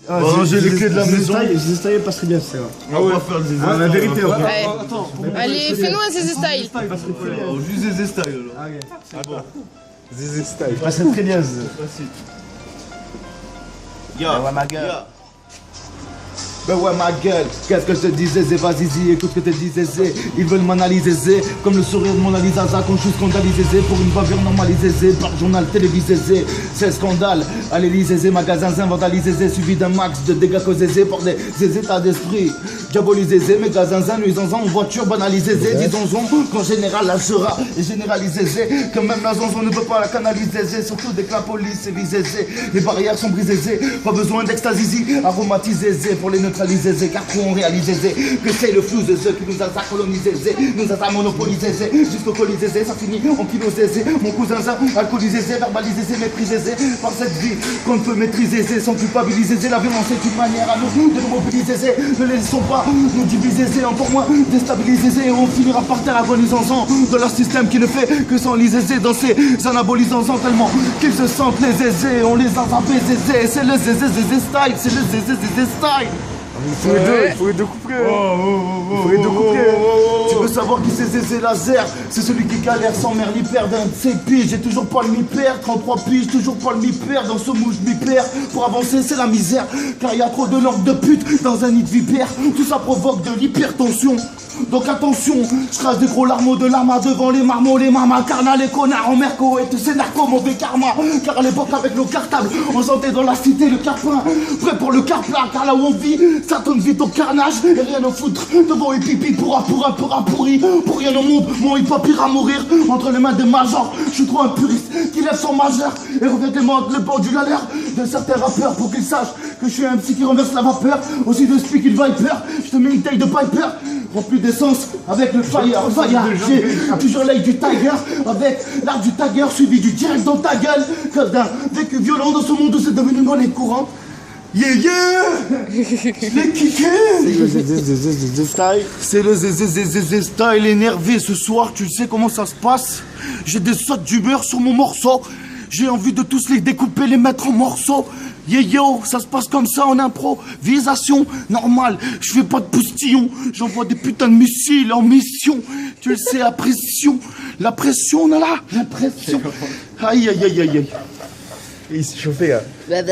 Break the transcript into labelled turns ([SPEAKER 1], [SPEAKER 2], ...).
[SPEAKER 1] On va ranger les clés de la maison.
[SPEAKER 2] Zizi Style passe très bien, c'est vrai.
[SPEAKER 1] On va faire le Zizi
[SPEAKER 2] La vérité,
[SPEAKER 1] Style.
[SPEAKER 2] attends.
[SPEAKER 3] Allez, fais-nous un Zizi Style.
[SPEAKER 1] Juste Zizi Style alors.
[SPEAKER 2] C'est bon.
[SPEAKER 4] Zizi Style.
[SPEAKER 2] Passe très bien, Zizi.
[SPEAKER 1] Ya,
[SPEAKER 2] ouais, ma gueule.
[SPEAKER 5] Ben ouais ma gueule, qu'est-ce que je te dis Zézé, vas-y Zé, écoute ce que te dis Zézé. Ils veulent m'analyser Zé, comme le sourire de Mona Lisa Zé, quand je suis scandalisé Zé, pour une bavure normalisée Zé, par journal télévisé Zé, c'est scandale. Allez lise Zé, magasin Zé, vandalisé Zé, suivi d'un max de dégâts causés Zé, par des états d'esprit. Diabolisé Zé, magasin Zé, nuisance en voiture, banalisé Zé, disons-en qu'en général la sera et généralisé Zé, que même la zonzon ne peut pas la canaliser Zé, surtout dès que la police est visée Zé, les barrières sont brisées Zé, pas besoin d'extasie aromatisé Zé, pour les neutraliser Zé, car trop on réalise Zé, que c'est le flou de ceux qui nous a colonisé Zé, nous a monopolisé Zé, jusqu'au colisé Zé, ça finit en kilos Zé, mon cousin Zé, alcoolisé Zé, verbalisé Zé, méprisé Zé, par cette vie qu'on ne peut maîtriser Zé, sans culpabiliser Zé, la violence est une manière à nous de nous mobiliser Zé, ne les laissons pas nous diviser Zé, encore moins déstabiliser Zé, on finira par terre agonisant de leur système qui ne fait que s'enliser Zé, dans ces anabolisants tellement qu'ils se sentent les aisés, on les a zappés Zé, c'est le Zézé style, c'est le Zézé style.
[SPEAKER 4] Il faut les deux couplets. Il faut les deux couplets.
[SPEAKER 5] Tu veux savoir qui c'est Zézé Laser? C'est celui qui galère sans mère ni père d'un de ses piges. J'ai toujours pas le mi-père, 33 piges, toujours pas le mi-père. Dans ce mouche mi-père, pour avancer c'est la misère. Car il y a trop de langue de pute dans un nid de vipère. Tout ça provoque de l'hypertension. Donc attention, je crache des gros larmeaux de lama devant les marmots, les mamas, carnal, les connards en merco, et tous ces narcos, mauvais karma. Car à l'époque avec nos cartables, on sentait dans la cité le carpin, prêt pour le carplat, car là où on vit, ça tourne vite au carnage, et rien à foutre, devant et pipi, pour un pourri, pour rien au monde, mon hip-hop ira mourir, entre les mains des majors, je suis trop un puriste, qui lève son majeur, et revêtement avec le pendule à l'air de certains rappeurs, pour qu'ils sachent que je suis un psy qui renverse la vapeur, aussi de Speak It Viper, je te mets une taille de Piper, rempli d'essence avec le fire, j'ai toujours l'œil du tiger, avec l'art du tiger suivi du direct dans ta gueule, que d'un vécu violent dans ce monde où c'est devenu monnaie courante. Yeah yeah, je l'ai kiffé. C'est le Zézé style énervé ce soir, tu sais comment ça se passe. J'ai des sautes d'humeur sur mon morceau. J'ai envie de tous les découper, les mettre en morceaux. Yeah yo, ça se passe comme ça en improvisation. Normal, je fais pas de postillon. J'envoie des putains de missiles en mission. Tu le sais, à pression. La pression, on a là, la pression. Aïe aïe aïe aïe aïe.
[SPEAKER 4] Il s'est chauffé là.
[SPEAKER 3] Bah.